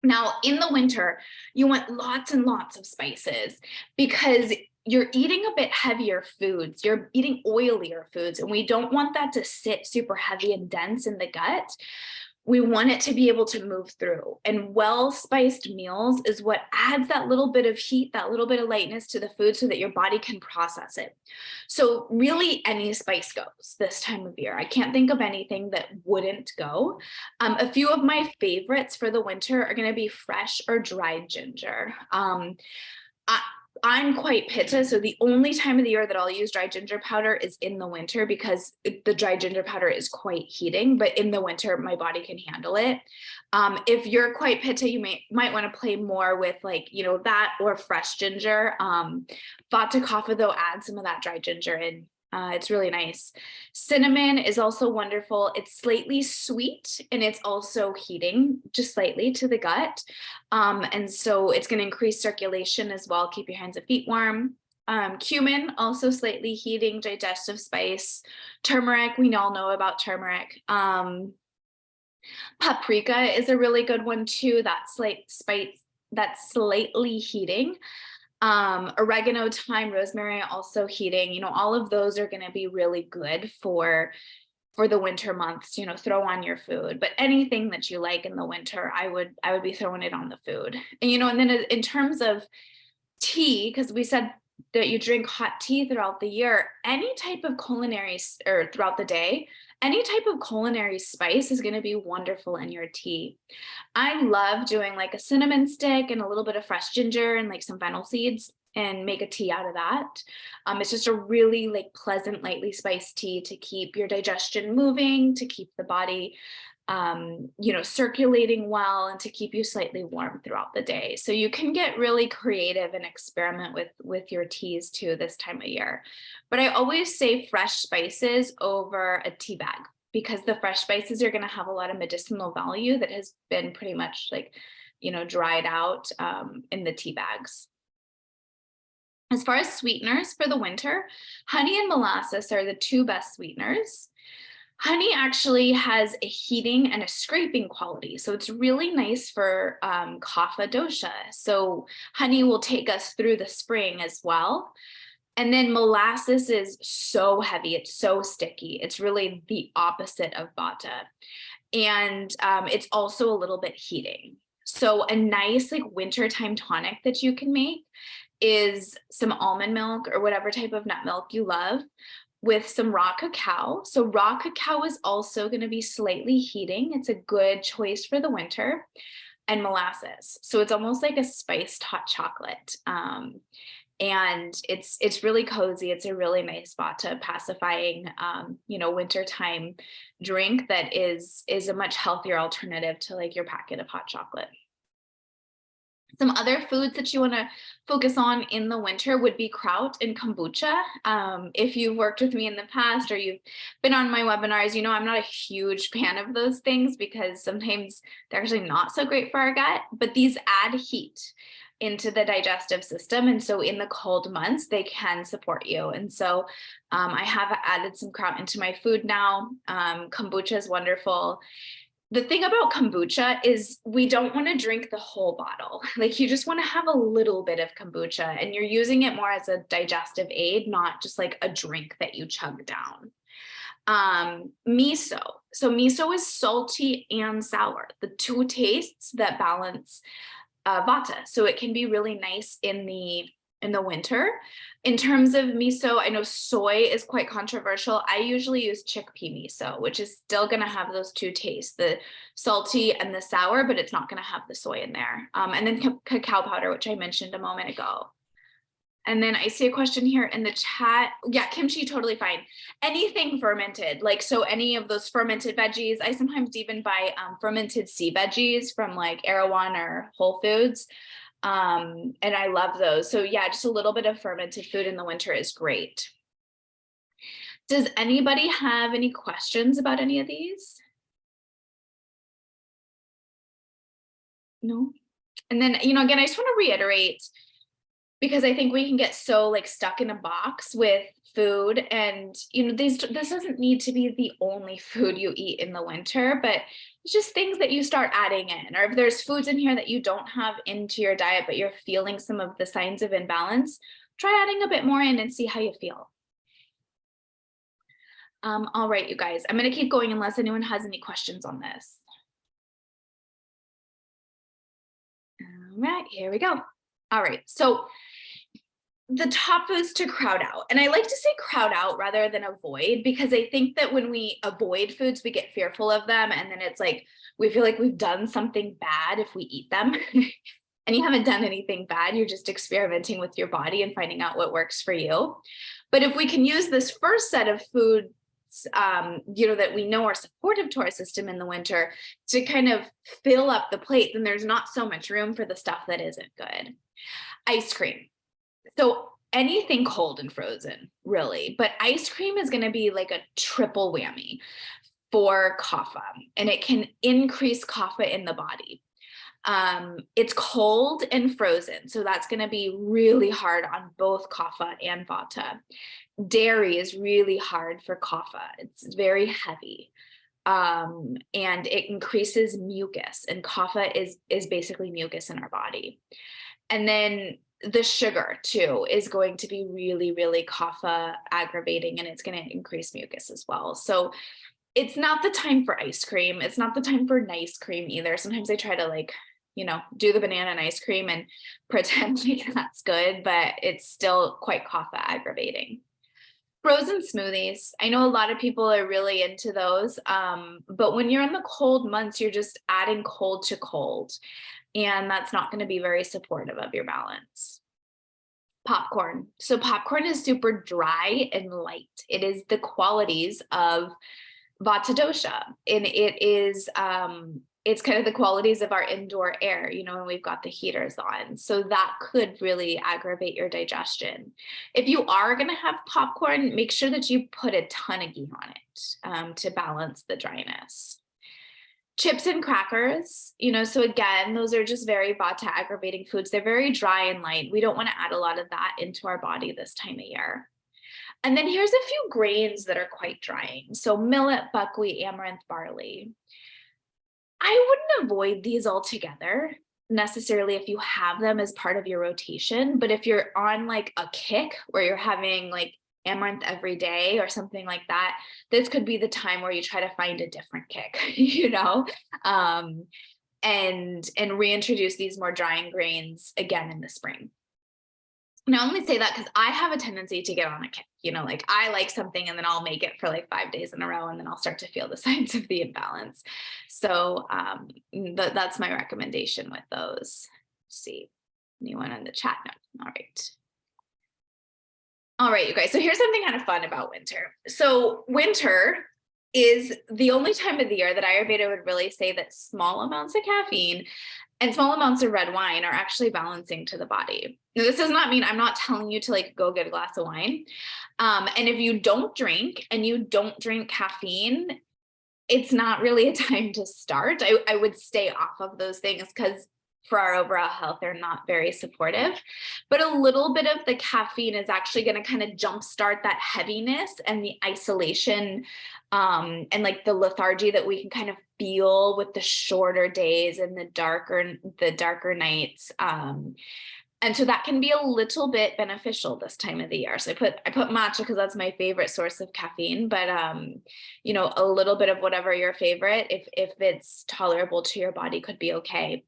Now, in the winter, you want lots and lots of spices because you're eating a bit heavier foods, you're eating oilier foods, and we don't want that to sit super heavy and dense in the gut. we want it to be able to move through, and well-spiced meals is what adds that little bit of heat, that little bit of lightness to the food so that your body can process it. So really any spice goes this time of year. I can't think of anything that wouldn't go. A few of my favorites for the winter are going to be fresh or dried ginger. I'm quite pitta, so the only time of the year that I'll use dry ginger powder is in the winter, because the dry ginger powder is quite heating, but in the winter, my body can handle it. If you're quite pitta, you might want to play more with, like, that or fresh ginger. Vata Kapha, though, add some of that dry ginger in. It's really nice. Cinnamon is also wonderful. It's slightly sweet, and it's also heating just slightly to the gut. And so it's going to increase circulation as well, keep your hands and feet warm. Cumin, also slightly heating, digestive spice. Turmeric, we all know about turmeric. Paprika is a really good one too. That's like spice, that's slightly heating. Oregano, thyme, rosemary, also heating. All of those are going to be really good for the winter months. Throw on your food, but anything that you like in the winter, I would be throwing it on the food. And then in terms of tea, because we said that you drink hot tea throughout the year, any type of culinary, or throughout the day, any type of culinary spice is going to be wonderful in your tea. I love doing like a cinnamon stick and a little bit of fresh ginger and like some fennel seeds and make a tea out of that. It's just a really like pleasant, lightly spiced tea to keep your digestion moving, to keep the body circulating well, and to keep you slightly warm throughout the day. So you can get really creative and experiment with your teas too this time of year. But I always say fresh spices over a tea bag, because the fresh spices are going to have a lot of medicinal value that has been pretty much like, dried out in the tea bags. As far as sweeteners for the winter, honey and molasses are the two best sweeteners. Honey actually has a heating and a scraping quality, so it's really nice for kapha dosha. So honey will take us through the spring as well. And then molasses is so heavy, it's so sticky. It's really the opposite of vata. And it's also a little bit heating. So a nice like wintertime tonic that you can make is some almond milk or whatever type of nut milk you love, with some raw cacao. So raw cacao is also going to be slightly heating. It's a good choice for the winter. And molasses. So it's almost like a spiced hot chocolate. And it's really cozy. It's a really nice vata pacifying, wintertime drink that is a much healthier alternative to like your packet of hot chocolate. Some other foods that you want to focus on in the winter would be kraut and kombucha. If you've worked with me in the past or you've been on my webinars, I'm not a huge fan of those things because sometimes they're actually not so great for our gut, but these add heat into the digestive system. And so in the cold months, they can support you. And so I have added some kraut into my food now. Kombucha is wonderful. The thing about kombucha is we don't want to drink the whole bottle. Like you just want to have a little bit of kombucha, and you're using it more as a digestive aid, not just like a drink that you chug down. Miso. So miso is salty and sour, the two tastes that balance vata. So it can be really nice in the winter. In terms of miso, I know soy is quite controversial. I usually use chickpea miso, which is still going to have those two tastes, the salty and the sour, but it's not going to have the soy in there. And then cacao powder, which I mentioned a moment ago. And then I see a question here in the chat. Yeah, kimchi, totally fine. Anything fermented, like, so any of those fermented veggies. I sometimes even buy fermented sea veggies from like Erewhon or Whole Foods. And I love those. So yeah, just a little bit of fermented food in the winter is great. Does anybody have any questions about any of these? No? And then, again, I just want to reiterate, because I think we can get so like stuck in a box with food, and this doesn't need to be the only food you eat in the winter, but it's just things that you start adding in. Or if there's foods in here that you don't have into your diet, but you're feeling some of the signs of imbalance, try adding a bit more in and see how you feel. All right, you guys, I'm going to keep going unless anyone has any questions on this. All right, here we go. All right, so the top foods to crowd out. And I like to say crowd out rather than avoid, because I think that when we avoid foods, we get fearful of them. And then it's like, we feel like we've done something bad if we eat them. And you haven't done anything bad. You're just experimenting with your body and finding out what works for you. But if we can use this first set of foods, that we know are supportive to our system in the winter to kind of fill up the plate, then there's not so much room for the stuff that isn't good. Ice cream. So anything cold and frozen, really, but ice cream is going to be like a triple whammy for kapha, and it can increase kapha in the body. It's cold and frozen, so that's going to be really hard on both kapha and vata. Dairy is really hard for kapha. It's very heavy. And it increases mucus, and kapha is basically mucus in our body. And then the sugar too is going to be really, really kapha aggravating, and it's going to increase mucus as well. So it's not the time for ice cream. It's not the time for nice cream either. Sometimes I try to do the banana and ice cream and pretend like that's good, but it's still quite kapha aggravating. Frozen smoothies. I know a lot of people are really into those, but when you're in the cold months, you're just adding cold to cold, and that's not going to be very supportive of your balance. Popcorn. So popcorn is super dry and light. It is the qualities of Vata dosha, and it's kind of the qualities of our indoor air, when we've got the heaters on. So that could really aggravate your digestion. If you are going to have popcorn, make sure that you put a ton of ghee on it to balance the dryness. Chips and crackers, so again, those are just very vata aggravating foods. They're very dry and light. We don't want to add a lot of that into our body this time of year. And then here's a few grains that are quite drying. So millet, buckwheat, amaranth, barley. I wouldn't avoid these altogether necessarily if you have them as part of your rotation, but if you're on like a kick where you're having like amaranth every day or something like that, this could be the time where you try to find a different kick, and reintroduce these more drying grains again in the spring. And I only say that because I have a tendency to get on a kick, like I like something and then I'll make it for like 5 days in a row and then I'll start to feel the signs of the imbalance. So that's my recommendation with those. Let's see, anyone in the chat? No. All right, you guys. So here's something kind of fun about winter. So winter is the only time of the year that Ayurveda would really say that small amounts of caffeine and small amounts of red wine are actually balancing to the body. Now, this does not mean I'm not telling you to like go get a glass of wine. And if you don't drink and you don't drink caffeine, it's not really a time to start. I would stay off of those things because for our overall health, they're not very supportive. But a little bit of the caffeine is actually going to kind of jumpstart that heaviness and the isolation and like the lethargy that we can kind of feel with the shorter days and the darker nights. And so that can be a little bit beneficial this time of the year. So I put matcha because that's my favorite source of caffeine, but a little bit of whatever your favorite, if it's tolerable to your body, could be okay.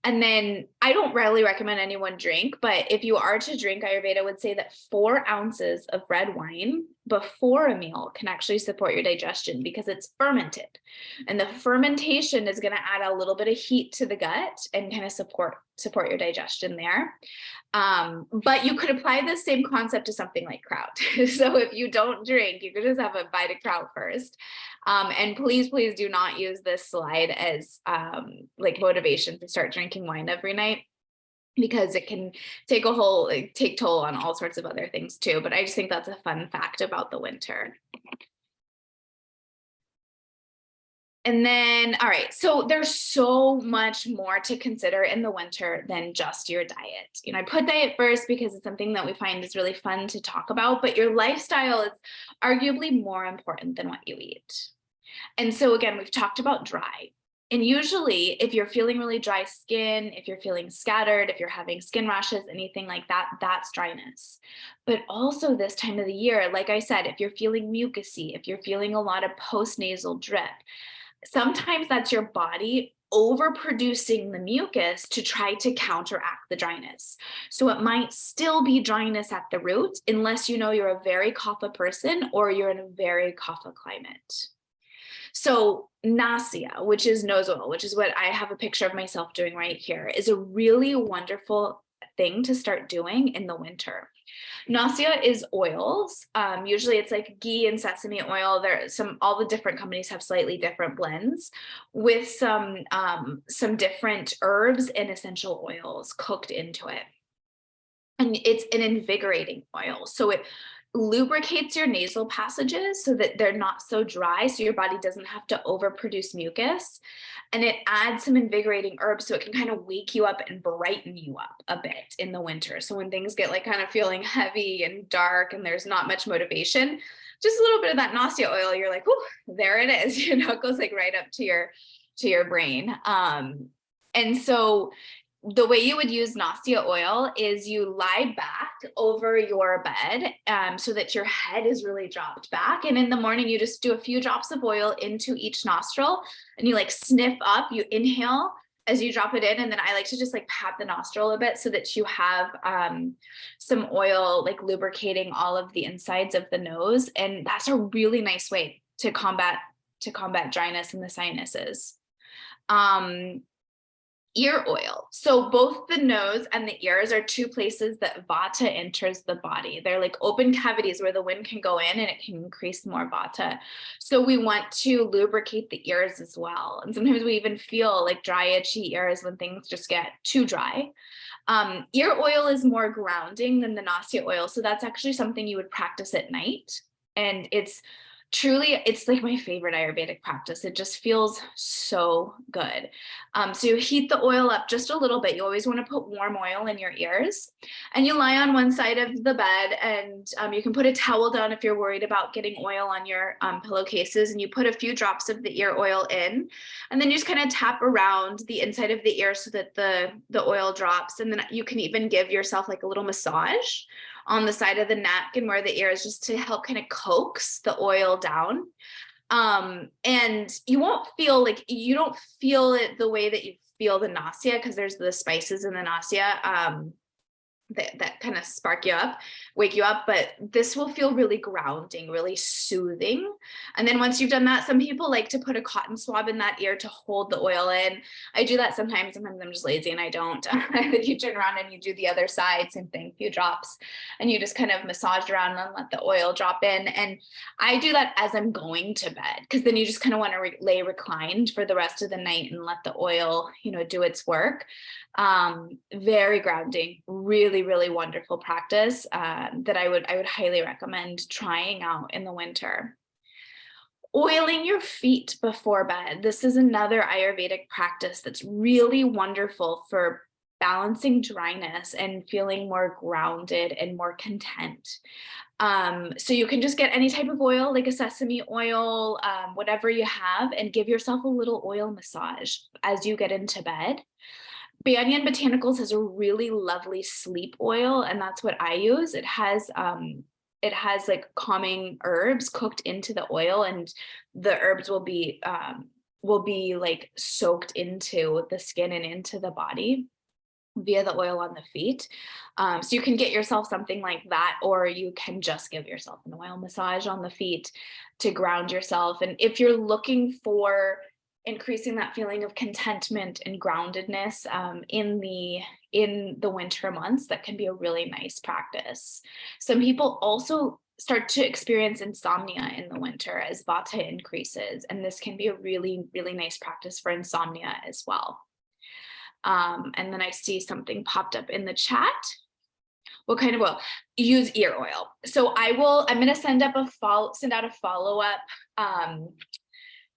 And then I don't rarely recommend anyone drink, but if you are to drink, Ayurveda would say that 4 ounces of red wine before a meal can actually support your digestion because it's fermented. And the fermentation is going to add a little bit of heat to the gut and kind of support your digestion there. But you could apply the same concept to something like kraut. So if you don't drink, you could just have a bite of kraut first. And please do not use this slide as like motivation to start drinking wine every night, because it can take toll on all sorts of other things too. But I just think that's a fun fact about the winter. And then, all right, so there's so much more to consider in the winter than just your diet. I put diet first because it's something that we find is really fun to talk about, but your lifestyle is arguably more important than what you eat. And so again, we've talked about dry. And usually if you're feeling really dry skin, if you're feeling scattered, if you're having skin rashes, anything like that, that's dryness. But also this time of the year, like I said, if you're feeling mucusy, if you're feeling a lot of postnasal drip, sometimes that's your body overproducing the mucus to try to counteract the dryness. So it might still be dryness at the root, unless you know you're a very kapha person or you're in a very kapha climate. So Nasya, which is nose oil, which is what I have a picture of myself doing right here, is a really wonderful thing to start doing in the winter. Nasya is oils. Usually it's like ghee and sesame oil. All the different companies have slightly different blends with some different herbs and essential oils cooked into it. And it's an invigorating oil. So it lubricates your nasal passages so that they're not so dry, so your body doesn't have to overproduce mucus. And it adds some invigorating herbs so it can kind of wake you up and brighten you up a bit in the winter. So when things get like kind of feeling heavy and dark and there's not much motivation, just a little bit of that Nasya oil, you're like, oh, there it is. You know, it goes like right up to your brain. And so the way you would use Nasya oil is you lie back over your bed so that your head is really dropped back. And in the morning, you just do a few drops of oil into each nostril and you like sniff up, you inhale as you drop it in. And then I like to just like pat the nostril a bit so that you have some oil like lubricating all of the insides of the nose. And that's a really nice way to combat dryness in the sinuses. Ear oil. So both the nose and the ears are two places that vata enters the body. They're like open cavities where the wind can go in and it can increase more vata. So we want to lubricate the ears as well. And sometimes we even feel like dry, itchy ears when things just get too dry. Ear oil is more grounding than the Nasya oil. So that's actually something you would practice at night. And it's like my favorite Ayurvedic practice. It just feels so good. So you heat the oil up just a little bit. You always want to put warm oil in your ears and you lie on one side of the bed and you can put a towel down if you're worried about getting oil on your pillowcases, and you put a few drops of the ear oil in, and then you just kind of tap around the inside of the ear so that the oil drops. And then you can even give yourself like a little massage on the side of the neck and where the ear is, just to help kind of coax the oil down. And you don't feel it the way that you feel the Nasya, because there's the spices in the Nasya that kind of wake you up, but this will feel really grounding, really soothing. And then once you've done that, some people like to put a cotton swab in that ear to hold the oil in. I do that sometimes I'm just lazy and I don't. You turn around and you do the other side, same thing, few drops, and you just kind of massage around and let the oil drop in. And I do that as I'm going to bed, because then you just kind of want to lay reclined for the rest of the night and let the oil, do its work. Very grounding, really, really wonderful practice that I would highly recommend trying out in the winter. Oiling your feet before bed. This is another Ayurvedic practice that's really wonderful for balancing dryness and feeling more grounded and more content. So you can just get any type of oil, like a sesame oil, whatever you have, and give yourself a little oil massage as you get into bed. Banyan Botanicals has a really lovely sleep oil, and that's what I use. It has like calming herbs cooked into the oil, and the herbs will be like soaked into the skin and into the body via the oil on the feet. So you can get yourself something like that, or you can just give yourself an oil massage on the feet to ground yourself. And if you're looking for increasing that feeling of contentment and groundedness in the winter months, that can be a really nice practice. Some people also start to experience insomnia in the winter as vata increases, and this can be a really, really nice practice for insomnia as well. And then I see something popped up in the chat. What kind of oil? Use ear oil. So I'm going to send out a follow-up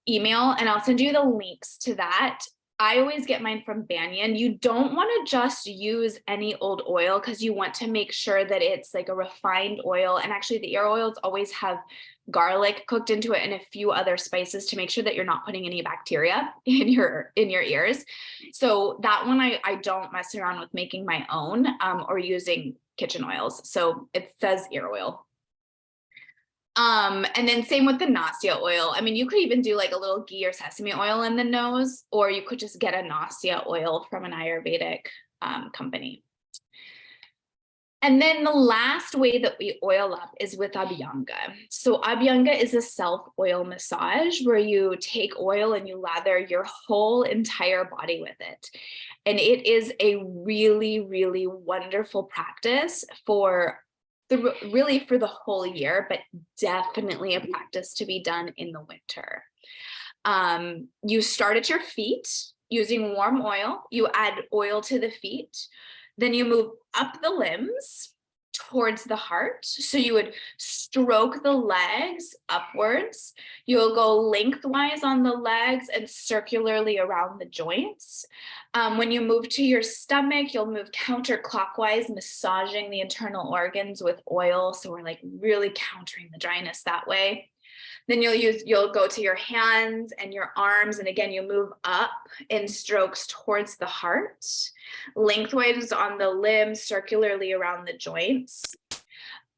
email, and I'll send you the links to that. I always get mine from Banyan. You don't want to just use any old oil, because you want to make sure that it's like a refined oil. And actually the ear oils always have garlic cooked into it and a few other spices to make sure that you're not putting any bacteria in your ears. So that one I don't mess around with making my own or using kitchen oils. So it says ear oil. And then same with the Nastia oil. I mean, you could even do like a little ghee or sesame oil in the nose, or you could just get a Nastia oil from an Ayurvedic company. And then the last way that we oil up is with Abhyanga. So Abhyanga is a self-oil massage where you take oil and you lather your whole entire body with it. And it is a really, really wonderful practice for really for the whole year, but definitely a practice to be done in the winter. You start at your feet using warm oil. You add oil to the feet. Then you move up the limbs towards the heart. So you would stroke the legs upwards. You'll go lengthwise on the legs and circularly around the joints. When you move to your stomach, you'll move counterclockwise, massaging the internal organs with oil. So we're like really countering the dryness that way. Then you'll go to your hands and your arms. And again, you move up in strokes towards the heart, lengthwise on the limbs, circularly around the joints.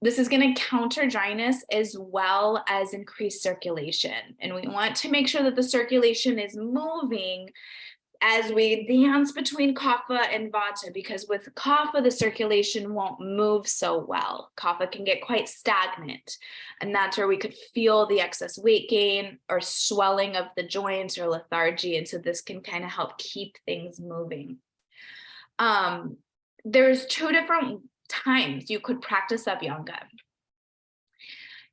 This is going to counter dryness as well as increase circulation. And we want to make sure that the circulation is moving as we dance between kapha and vata, because with kapha, the circulation won't move so well. Kapha can get quite stagnant, and that's where we could feel the excess weight gain or swelling of the joints or lethargy. And so this can kind of help keep things moving. There's two different times you could practice Abhyanga.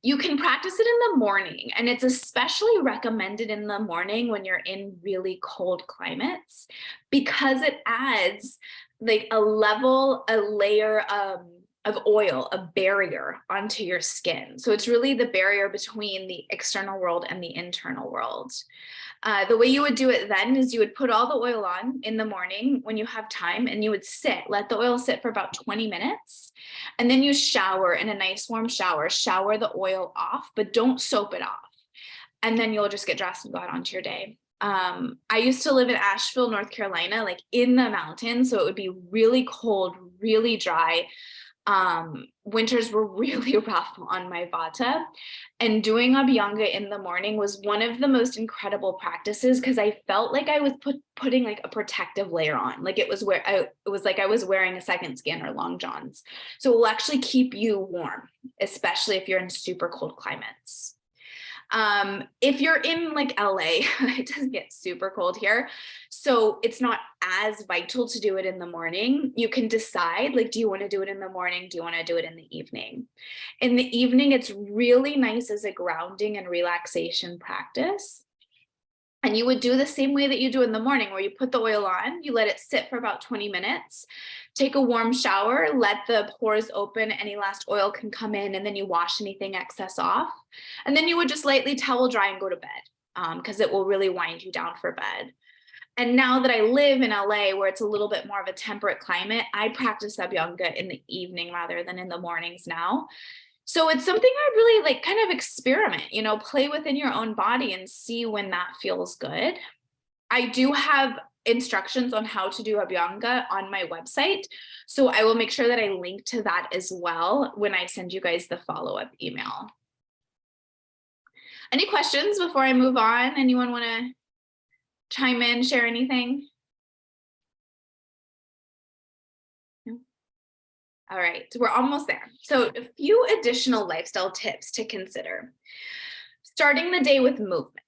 You can practice it in the morning, and it's especially recommended in the morning when you're in really cold climates, because it adds like a layer of oil, a barrier onto your skin. So it's really the barrier between the external world and the internal world. The way you would do it then is you would put all the oil on in the morning when you have time, and you would let the oil sit for about 20 minutes. And then you shower in a nice warm shower, shower the oil off, but don't soap it off. And then you'll just get dressed and go out onto your day. I used to live in Asheville, North Carolina, like in the mountains. So it would be really cold, really dry. Winters were really rough on my vata, and doing Abhyanga in the morning was one of the most incredible practices, because I felt like I was putting like a protective layer on, like it was like I was wearing a second skin or long johns. So it will actually keep you warm, especially if you're in super cold climates. If you're in like LA, it doesn't get super cold here, so it's not as vital to do it in the morning. You can decide, like, do you want to do it in the morning? Do you want to do it in the evening? In the evening, it's really nice as a grounding and relaxation practice. And you would do the same way that you do in the morning, where you put the oil on, you let it sit for about 20 minutes, take a warm shower, let the pores open, any last oil can come in, and then you wash anything excess off. And then you would just lightly towel dry and go to bed, because it will really wind you down for bed. And now that I live in LA, where it's a little bit more of a temperate climate, I practice Abhyanga in the evening rather than in the mornings now. So it's something I'd really like kind of experiment, play within your own body and see when that feels good. I do have instructions on how to do Abhyanga on my website, so I will make sure that I link to that as well when I send you guys the follow-up email. Any questions before I move on? Anyone want to chime in, share anything? All right, so we're almost there. So a few additional lifestyle tips to consider. Starting the day with movement.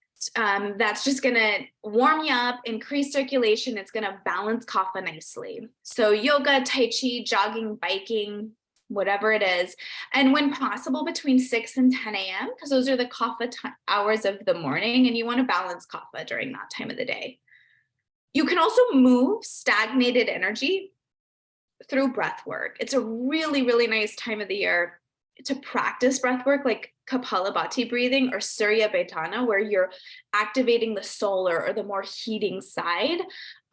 That's just going to warm you up, increase circulation. It's going to balance kapha nicely. So yoga, tai chi, jogging, biking, whatever it is. And when possible, between 6 and 10 a.m., because those are the kapha hours of the morning, and you want to balance kapha during that time of the day. You can also move stagnated energy through breath work. It's a really, really nice time of the year to practice breath work, like Kapalabhati breathing or Surya Vedana, where you're activating the solar or the more heating side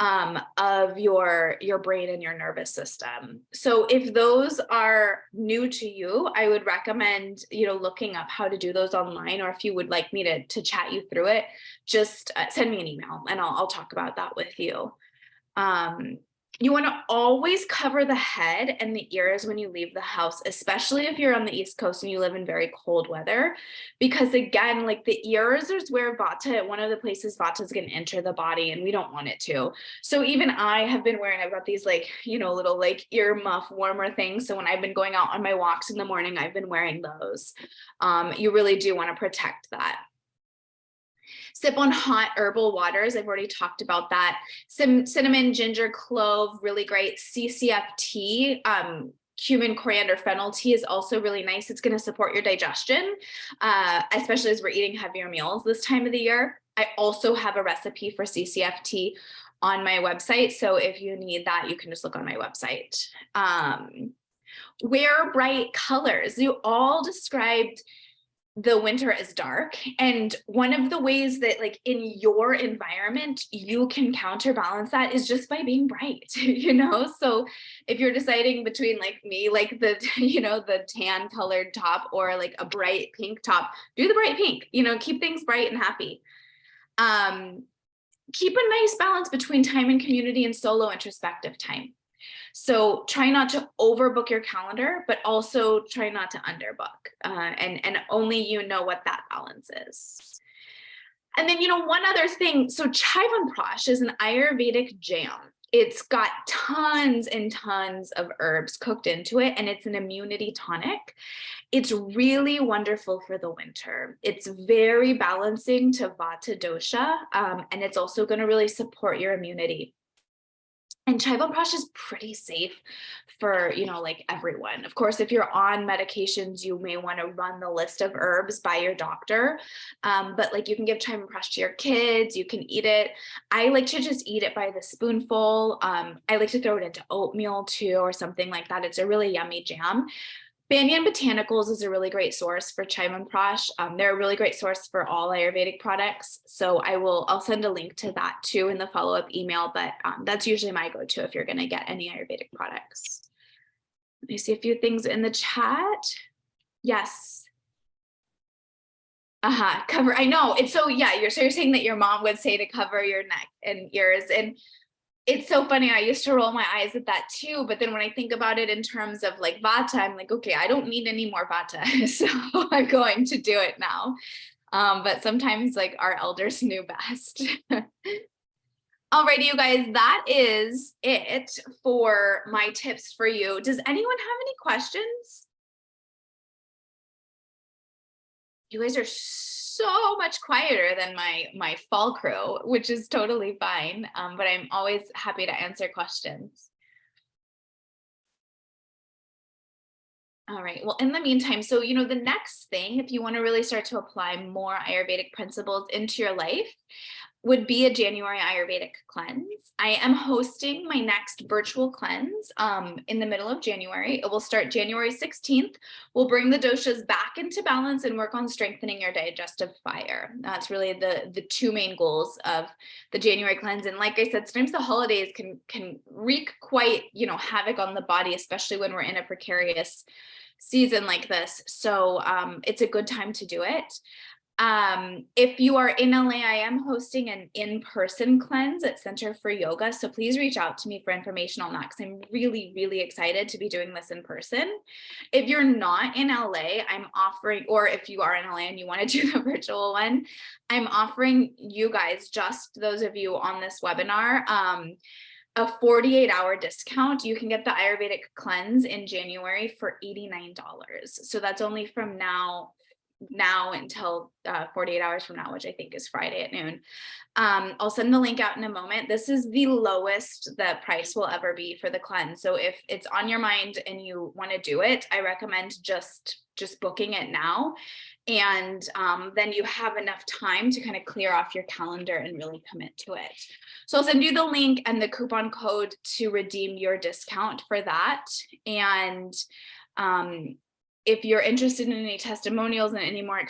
of your brain and your nervous system. So if those are new to you, I would recommend, looking up how to do those online, or if you would like me to chat you through it, just send me an email and I'll talk about that with you. You want to always cover the head and the ears when you leave the house, especially if you're on the East Coast and you live in very cold weather, because again, like the ears is where Vata, one of the places Vata is going to enter the body, and we don't want it to. So even I have been wearing, I've got these like, little like ear muff warmer things. So when I've been going out on my walks in the morning, I've been wearing those. You really do want to protect that. Sip on hot herbal waters. I've already talked about that. Some cinnamon, ginger, clove, really great. CCF tea, cumin, coriander, fennel tea is also really nice. It's going to support your digestion, especially as we're eating heavier meals this time of the year. I also have a recipe for CCF tea on my website. So if you need that, you can just look on my website. Wear bright colors. You all described the winter is dark. And one of the ways that like in your environment, you can counterbalance that is just by being bright, So if you're deciding between like me, like the, the tan colored top or like a bright pink top, do the bright pink, keep things bright and happy. Keep a nice balance between time and community and solo introspective time. So try not to overbook your calendar, but also try not to underbook, and only you know what that balance is. And then, one other thing. So Chyawanprash is an Ayurvedic jam. It's got tons and tons of herbs cooked into it, and it's an immunity tonic. It's really wonderful for the winter. It's very balancing to Vata dosha, and it's also going to really support your immunity. And Chyawanprash is pretty safe for, like everyone. Of course, if you're on medications, you may want to run the list of herbs by your doctor. But like you can give Chyawanprash to your kids, you can eat it. I like to just eat it by the spoonful. I like to throw it into oatmeal too, or something like that. It's a really yummy jam. Banyan Botanicals is a really great source for Chyawanprash. They're a really great source for all Ayurvedic products. So I'll send a link to that too in the follow-up email, but that's usually my go-to if you're going to get any Ayurvedic products. Let me see a few things in the chat. Yes. Cover. I know. It's so, yeah, you're saying that your mom would say to cover your neck and ears, and it's so funny. I used to roll my eyes at that too. But then when I think about it in terms of like Vata, I'm like, okay, I don't need any more Vata. So I'm going to do it now. But sometimes like our elders knew best. Alrighty, you guys, that is it for my tips for you. Does anyone have any questions? You guys are so much quieter than my fall crew, which is totally fine. But I'm always happy to answer questions. All right. Well, in the meantime, so, the next thing, if you want to really start to apply more Ayurvedic principles into your life, would be a January Ayurvedic cleanse. I am hosting my next virtual cleanse in the middle of January. It will start January 16th. We'll bring the doshas back into balance and work on strengthening your digestive fire. That's really the two main goals of the January cleanse. And like I said, sometimes the holidays can wreak quite, havoc on the body, especially when we're in a precarious season like this. So it's a good time to do it. If you are in LA, I am hosting an in-person cleanse at Center for Yoga. So please reach out to me for information on that, because I'm really, really excited to be doing this in person. If you're not in LA, I'm offering, or if you are in LA and you want to do the virtual one, I'm offering you guys, just those of you on this webinar, a 48-hour discount. You can get the Ayurvedic cleanse in January for $89. So that's only from now until 48 hours from now, which I think is Friday at noon. I'll send the link out in a moment. This is the lowest the price will ever be for the cleanse. So if it's on your mind and you want to do it, I recommend just booking it now. And then you have enough time to kind of clear off your calendar and really commit to it. So I'll send you the link and the coupon code to redeem your discount for that. And if you're interested in any testimonials and any more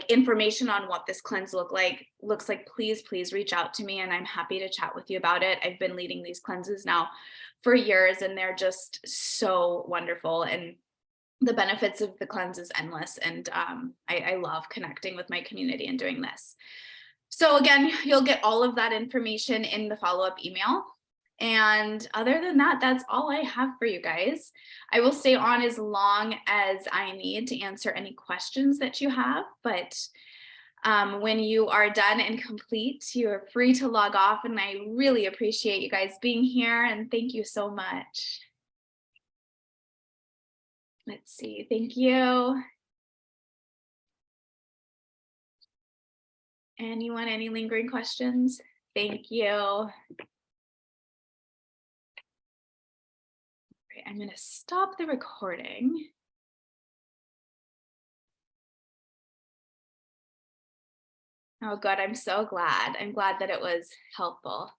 information on what this cleanse looks like, please reach out to me, and I'm happy to chat with you about it. I've been leading these cleanses now for years, and they're just so wonderful. And the benefits of the cleanse is endless. And I love connecting with my community and doing this. So again, you'll get all of that information in the follow-up email. And other than that, that's all I have for you guys. I will stay on as long as I need to answer any questions that you have, but when you are done and complete, you're free to log off, and I really appreciate you guys being here, and thank you so much. Let's see, thank you. Anyone, any lingering questions? Thank you. All right, I'm gonna stop the recording. Oh, good, I'm so glad. I'm glad that it was helpful.